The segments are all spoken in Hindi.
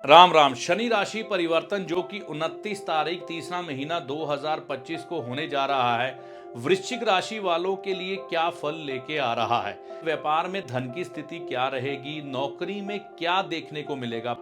राम राम। शनि राशि परिवर्तन जो कि 29 तारीख तीसरा महीना 2025 को होने जा रहा है, वृश्चिक राशि वालों के लिए क्या फल लेके आ रहा है। व्यापार में धन की स्थिति क्या रहेगी, नौकरी में क्या देखने को मिलेगा,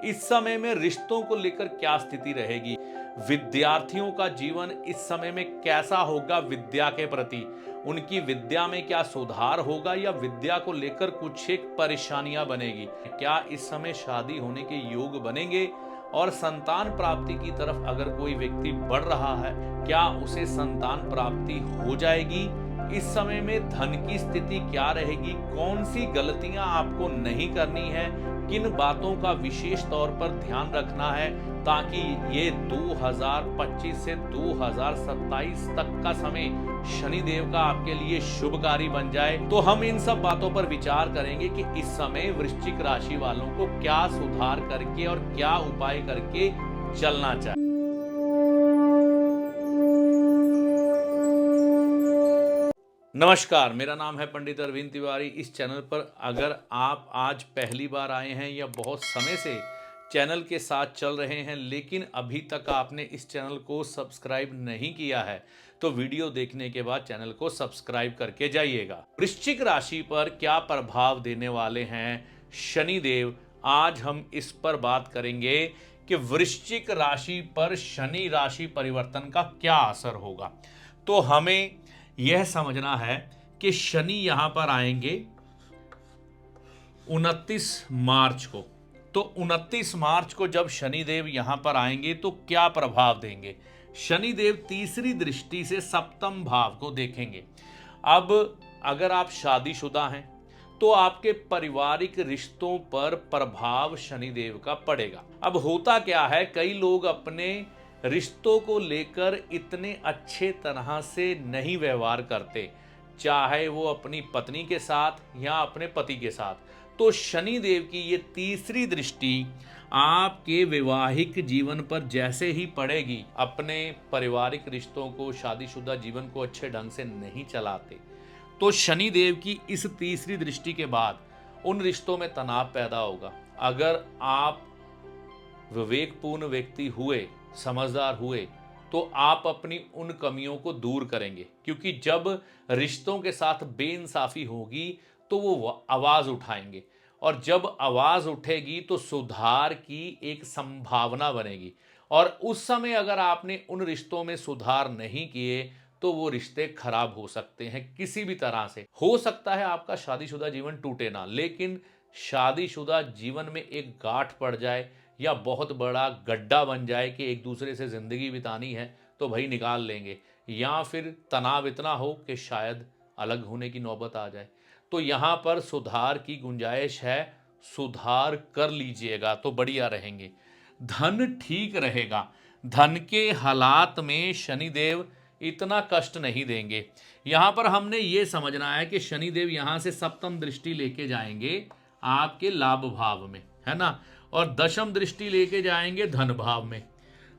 इस समय में रिश्तों को लेकर क्या स्थिति रहेगी, विद्यार्थियों का जीवन इस समय में कैसा होगा, विद्या के प्रति उनकी विद्या में क्या सुधार होगा या विद्या को लेकर कुछ एक परेशानियां बनेगी, क्या इस समय शादी होने के योग बनेंगे और संतान प्राप्ति की तरफ अगर कोई व्यक्ति बढ़ रहा है क्या उसे संतान प्राप्ति हो जाएगी। इस समय में धन की स्थिति क्या रहेगी, कौन सी गलतियां आपको नहीं करनी है, किन बातों का विशेष तौर पर ध्यान रखना है ताकि ये 2025 से 2027 तक का समय शनिदेव का आपके लिए शुभकारी बन जाए। तो हम इन सब बातों पर विचार करेंगे कि इस समय वृश्चिक राशि वालों को क्या सुधार करके और क्या उपाय करके चलना चाहिए। नमस्कार, मेरा नाम है पंडित अरविंद तिवारी। इस चैनल पर अगर आप आज पहली बार आए हैं या बहुत समय से चैनल के साथ चल रहे हैं लेकिन अभी तक आपने इस चैनल को सब्सक्राइब नहीं किया है तो वीडियो देखने के बाद चैनल को सब्सक्राइब करके जाइएगा। वृश्चिक राशि पर क्या प्रभाव देने वाले हैं शनिदेव, आज हम इस पर बात करेंगे कि वृश्चिक राशि पर शनि राशि परिवर्तन का क्या असर होगा। तो हमें यह समझना है कि शनि यहां पर आएंगे 29 मार्च को। तो 29 मार्च को जब शनिदेव यहां पर आएंगे तो क्या प्रभाव देंगे। शनिदेव तीसरी दृष्टि से सप्तम भाव को देखेंगे। अब अगर आप शादीशुदा हैं तो आपके पारिवारिक रिश्तों पर प्रभाव शनिदेव का पड़ेगा। अब होता क्या है, कई लोग अपने रिश्तों को लेकर इतने अच्छे तरह से नहीं व्यवहार करते, चाहे वो अपनी पत्नी के साथ या अपने पति के साथ। तो शनिदेव की ये तीसरी दृष्टि आपके वैवाहिक जीवन पर जैसे ही पड़ेगी, अपने पारिवारिक रिश्तों को, शादीशुदा जीवन को अच्छे ढंग से नहीं चलाते, तो शनिदेव की इस तीसरी दृष्टि के बाद उन रिश्तों में तनाव पैदा होगा। अगर आप विवेकपूर्ण व्यक्ति हुए, समझदार हुए, तो आप अपनी उन कमियों को दूर करेंगे, क्योंकि जब रिश्तों के साथ बेइंसाफी होगी तो वो आवाज उठाएंगे और जब आवाज उठेगी तो सुधार की एक संभावना बनेगी। और उस समय अगर आपने उन रिश्तों में सुधार नहीं किए तो वो रिश्ते खराब हो सकते हैं। किसी भी तरह से हो सकता है आपका शादीशुदा जीवन टूटे ना, लेकिन शादीशुदा जीवन में एक गांठ पड़ जाए या बहुत बड़ा गड्ढा बन जाए कि एक दूसरे से जिंदगी बितानी है तो भाई निकाल लेंगे, या फिर तनाव इतना हो कि शायद अलग होने की नौबत आ जाए। तो यहाँ पर सुधार की गुंजाइश है, सुधार कर लीजिएगा तो बढ़िया रहेंगे। धन ठीक रहेगा, धन के हालात में शनिदेव इतना कष्ट नहीं देंगे। यहाँ पर हमने ये समझना है कि शनिदेव यहाँ से सप्तम दृष्टि लेके जाएंगे आपके लाभ भाव में, है ना, और दशम दृष्टि लेके जाएंगे धन भाव में।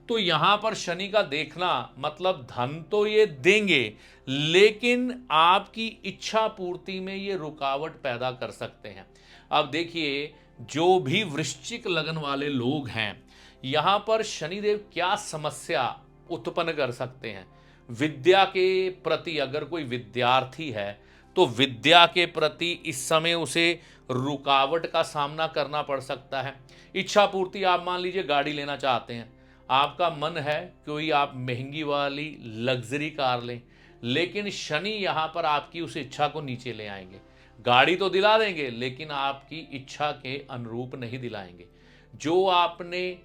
तो यहां पर शनि का देखना मतलब धन तो ये देंगे लेकिन आपकी इच्छा पूर्ति में ये रुकावट पैदा कर सकते हैं। अब देखिए, जो भी वृश्चिक लगन वाले लोग हैं, यहां पर शनिदेव क्या समस्या उत्पन्न कर सकते हैं। विद्या के प्रति अगर कोई विद्यार्थी है तो विद्या के प्रति इस समय उसे रुकावट का सामना करना पड़ सकता है। इच्छा पूर्ति, आप मान लीजिए गाड़ी लेना चाहते हैं, आपका मन है कोई आप महंगी वाली लग्जरी कार लें, लेकिन शनि यहाँ पर आपकी उस इच्छा को नीचे ले आएंगे। गाड़ी तो दिला देंगे लेकिन आपकी इच्छा के अनुरूप नहीं दिलाएंगे। जो आपने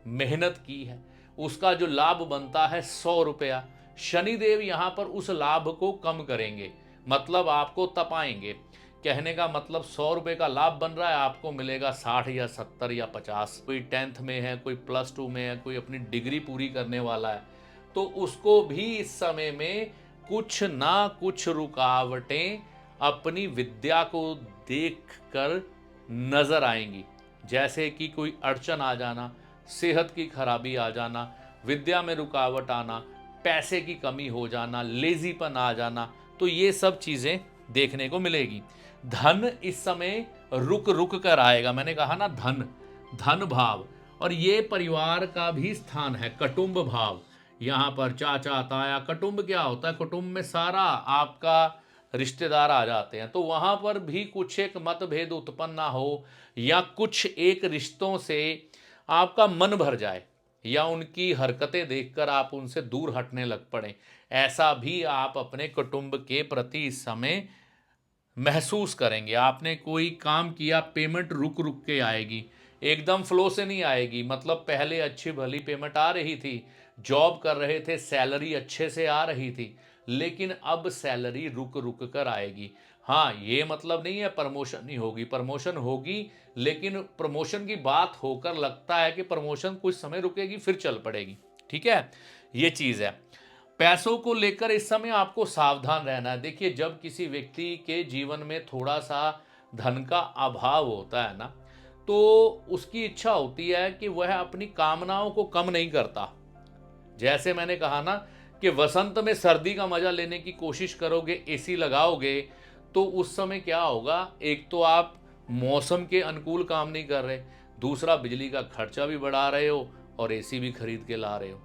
मेहनत की है उसका जो लाभ बनता है 100 रुपया, शनिदेव यहाँ पर उस लाभ को कम करेंगे, मतलब आपको तपाएंगे। कहने का मतलब 100 रुपए का लाभ बन रहा है, आपको मिलेगा 60 या 70 या 50। कोई 10th में है, कोई +2 में है, कोई अपनी डिग्री पूरी करने वाला है, तो उसको भी इस समय में कुछ ना कुछ रुकावटें अपनी विद्या को देखकर नजर आएंगी। जैसे कि कोई अड़चन आ जाना, सेहत की खराबी आ जाना, विद्या में रुकावट आना, पैसे की कमी हो जाना, लेजीपन आ जाना, तो ये सब चीजें देखने को मिलेगी। धन इस समय रुक रुक कर आएगा। मैंने कहा ना, धन भाव और ये परिवार का भी स्थान है, कुटुंब भाव। यहाँ पर चाचा ताया, कुटुंब क्या होता है, कुटुंब में सारा आपका रिश्तेदार आ जाते हैं। तो वहाँ पर भी कुछ एक मतभेद उत्पन्न ना हो, या कुछ एक रिश्तों से आपका मन भर जाए, या उनकी हरकतें देखकर आप उनसे दूर हटने लग पड़े, ऐसा भी आप अपने कुटुंब के प्रति इस समय महसूस करेंगे। आपने कोई काम किया, पेमेंट रुक रुक के आएगी, एकदम फ्लो से नहीं आएगी। मतलब पहले अच्छी भली पेमेंट आ रही थी, जॉब कर रहे थे, सैलरी अच्छे से आ रही थी, लेकिन अब सैलरी रुक रुक कर आएगी। हाँ, ये मतलब नहीं है प्रमोशन नहीं होगी, प्रमोशन होगी, लेकिन प्रमोशन की बात होकर लगता है कि प्रमोशन कुछ समय रुकेगी फिर चल पड़ेगी। ठीक है, ये चीज़ है। पैसों को लेकर इस समय आपको सावधान रहना है। देखिए, जब किसी व्यक्ति के जीवन में थोड़ा सा धन का अभाव होता है ना, तो उसकी इच्छा होती है कि वह अपनी कामनाओं को कम नहीं करता। जैसे मैंने कहा ना कि वसंत में सर्दी का मजा लेने की कोशिश करोगे, एसी लगाओगे, तो उस समय क्या होगा, एक तो आप मौसम के अनुकूल काम नहीं कर रहे, दूसरा बिजली का खर्चा भी बढ़ा रहे हो और एसी भी खरीद के ला रहे हो।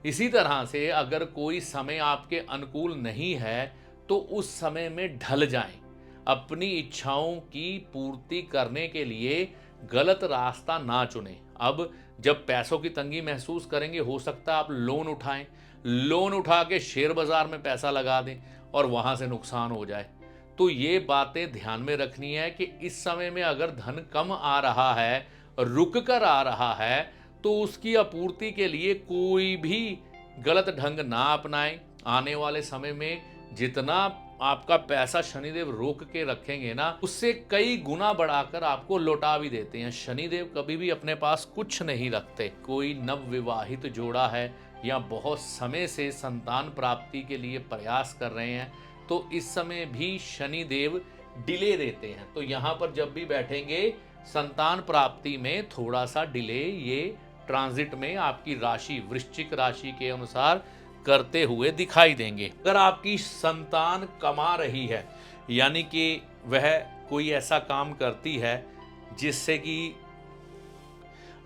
इसी तरह से अगर कोई समय आपके अनुकूल नहीं है, तो उस समय में ढल जाएं। अपनी इच्छाओं की पूर्ति करने के लिए गलत रास्ता ना चुनें। अब जब पैसों की तंगी महसूस करेंगे, हो सकता है आप लोन उठाएं, लोन उठा के शेयर बाजार में पैसा लगा दें और वहां से नुकसान हो जाए। तो ये बातें ध्यान में रखनी है कि इस समय में अगर धन कम आ रहा है, रुक कर आ रहा है, तो उसकी आपूर्ति के लिए कोई भी गलत ढंग ना अपनाएं। आने वाले समय में जितना आपका पैसा शनिदेव रोक के रखेंगे ना, उससे कई गुना बढ़ाकर आपको लौटा भी देते हैं। शनिदेव कभी भी अपने पास कुछ नहीं रखते। कोई नवविवाहित जोड़ा है या बहुत समय से संतान प्राप्ति के लिए प्रयास कर रहे हैं, तो इस समय भी शनिदेव डिले देते हैं। तो यहाँ पर जब भी बैठेंगे, संतान प्राप्ति में थोड़ा सा डिले ये ट्रांजिट में आपकी राशि वृश्चिक राशि के अनुसार करते हुए दिखाई देंगे। अगर आपकी संतान कमा रही है, यानी कि वह कोई ऐसा काम करती है जिससे कि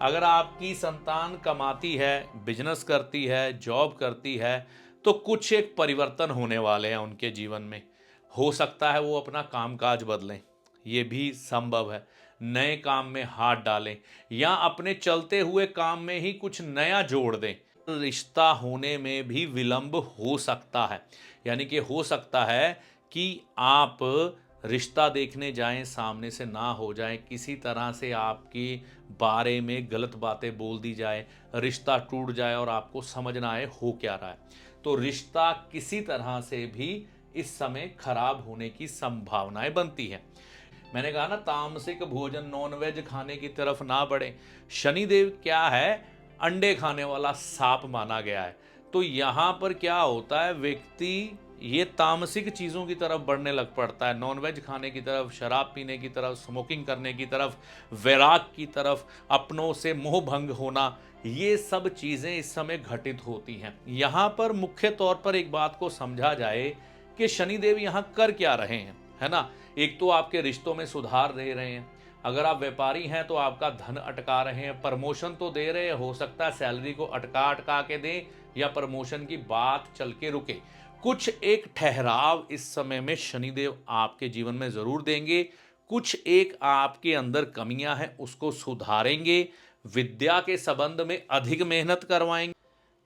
अगर आपकी संतान कमाती है, बिजनेस करती है, जॉब करती है, तो कुछ एक परिवर्तन होने वाले हैं उनके जीवन में। हो सकता है वो अपना कामकाज बदलें, ये भी संभव है। नए काम में हाथ डालें या अपने चलते हुए काम में ही कुछ नया जोड़ दें। रिश्ता होने में भी विलंब हो सकता है, यानी कि हो सकता है कि आप रिश्ता देखने जाएं, सामने से ना हो जाए, किसी तरह से आपके बारे में गलत बातें बोल दी जाए, रिश्ता टूट जाए और आपको समझ ना आए हो क्या रहा है। तो रिश्ता किसी तरह से भी इस समय खराब होने की संभावनाएं बनती है। मैंने कहा ना, तामसिक भोजन नॉनवेज खाने की तरफ ना बढ़े। शनिदेव क्या है, अंडे खाने वाला सांप माना गया है। तो यहाँ पर क्या होता है, व्यक्ति ये तामसिक चीज़ों की तरफ बढ़ने लग पड़ता है, नॉनवेज खाने की तरफ, शराब पीने की तरफ, स्मोकिंग करने की तरफ, वैराग की तरफ, अपनों से मोह भंग होना, ये सब चीज़ें इस समय घटित होती हैं। यहाँ पर मुख्य तौर पर एक बात को समझा जाए कि शनिदेव यहाँ कर क्या रहे हैं, है ना। एक तो आपके रिश्तों में सुधार दे रहे हैं। अगर आप व्यापारी हैं तो आपका धन अटका रहे हैं, प्रमोशन तो दे रहे हैं, हो सकता है सैलरी को अटका अटका के दें या प्रमोशन की बात चल के रुके। कुछ एक ठहराव इस समय में शनिदेव आपके जीवन में जरूर देंगे। कुछ एक आपके अंदर कमियां हैं उसको सुधारेंगे। विद्या के संबंध में अधिक मेहनत करवाएंगे।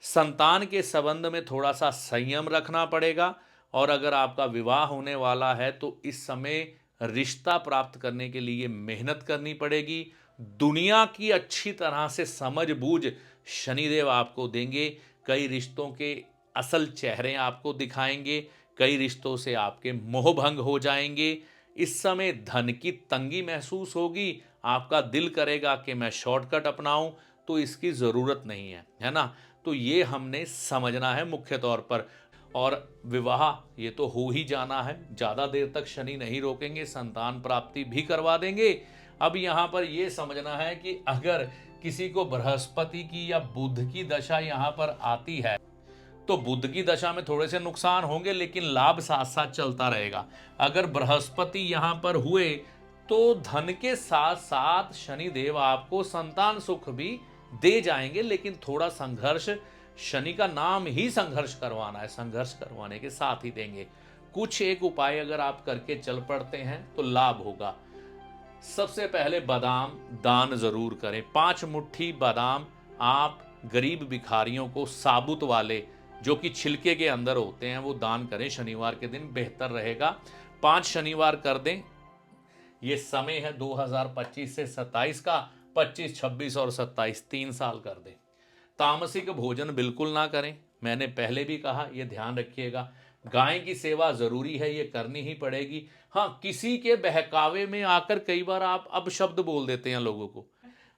संतान के संबंध में थोड़ा सा संयम रखना पड़ेगा। और अगर आपका विवाह होने वाला है तो इस समय रिश्ता प्राप्त करने के लिए मेहनत करनी पड़ेगी। दुनिया की अच्छी तरह से समझ बूझ शनिदेव आपको देंगे। कई रिश्तों के असल चेहरे आपको दिखाएंगे, कई रिश्तों से आपके मोह भंग हो जाएंगे। इस समय धन की तंगी महसूस होगी, आपका दिल करेगा कि मैं शॉर्टकट अपनाऊं, तो इसकी ज़रूरत नहीं है ना। तो ये हमने समझना है मुख्य तौर पर। और विवाह ये तो हो ही जाना है, ज़्यादा देर तक शनि नहीं रोकेंगे, संतान प्राप्ति भी करवा देंगे। अब यहाँ पर ये समझना है कि अगर किसी को बृहस्पति की या बुध की दशा यहाँ पर आती है तो बुध की दशा में थोड़े से नुकसान होंगे, लेकिन लाभ साथ साथ चलता रहेगा। अगर बृहस्पति यहाँ पर हुए तो धन के साथ साथ शनिदेव आपको संतान सुख भी दे जाएंगे, लेकिन थोड़ा संघर्ष, शनि का नाम ही संघर्ष करवाना है, संघर्ष करवाने के साथ ही देंगे। कुछ एक उपाय अगर आप करके चल पड़ते हैं तो लाभ होगा। सबसे पहले बादाम दान जरूर करें। 5 मुट्ठी बादाम आप गरीब भिखारियों को, साबुत वाले जो कि छिलके के अंदर होते हैं, वो दान करें। शनिवार के दिन बेहतर रहेगा। 5 शनिवार कर दें। ये समय है 2025 से 27 का, 25, 26 और 27, 3 साल कर दें। तामसिक भोजन बिल्कुल ना करें, मैंने पहले भी कहा, यह ध्यान रखिएगा। गाय की सेवा जरूरी है, ये करनी ही पड़ेगी। हाँ, किसी के बहकावे में आकर कई बार आप अपशब्द बोल देते हैं लोगों को।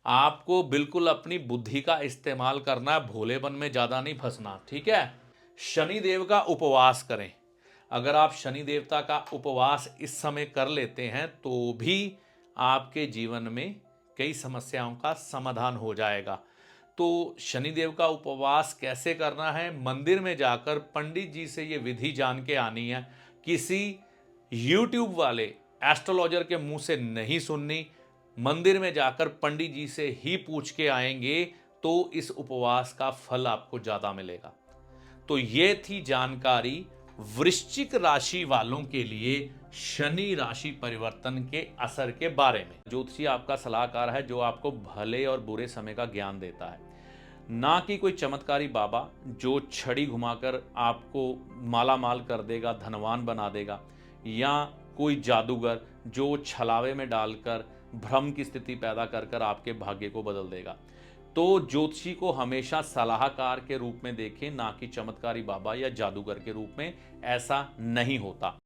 आपको बिल्कुल अपनी बुद्धि का इस्तेमाल करना है, भोलेपन में ज्यादा नहीं फंसना, ठीक है। शनि देव का उपवास करें। अगर आप शनि देवता का उपवास इस समय कर लेते हैं तो भी आपके जीवन में कई समस्याओं का समाधान हो जाएगा। तो शनिदेव का उपवास कैसे करना है? मंदिर में जाकर पंडित जी से ये विधि जान के आनी है। किसी यूट्यूब वाले एस्ट्रोलॉजर के मुंह से नहीं सुननी। मंदिर में जाकर पंडित जी से ही पूछ के आएंगे तो इस उपवास का फल आपको ज्यादा मिलेगा। तो ये थी जानकारी वृश्चिक राशि वालों के लिए शनि राशि परिवर्तन के असर के बारे में। ज्योतिषी आपका सलाहकार है जो आपको भले और बुरे समय का ज्ञान देता है, ना कि कोई चमत्कारी बाबा जो छड़ी घुमाकर आपको माला माल कर देगा, धनवान बना देगा, या कोई जादूगर जो छलावे में डालकर भ्रम की स्थिति पैदा कर कर आपके भाग्य को बदल देगा। तो ज्योतिषी को हमेशा सलाहकार के रूप में देखें, ना कि चमत्कारी बाबा या जादूगर के रूप में। ऐसा नहीं होता।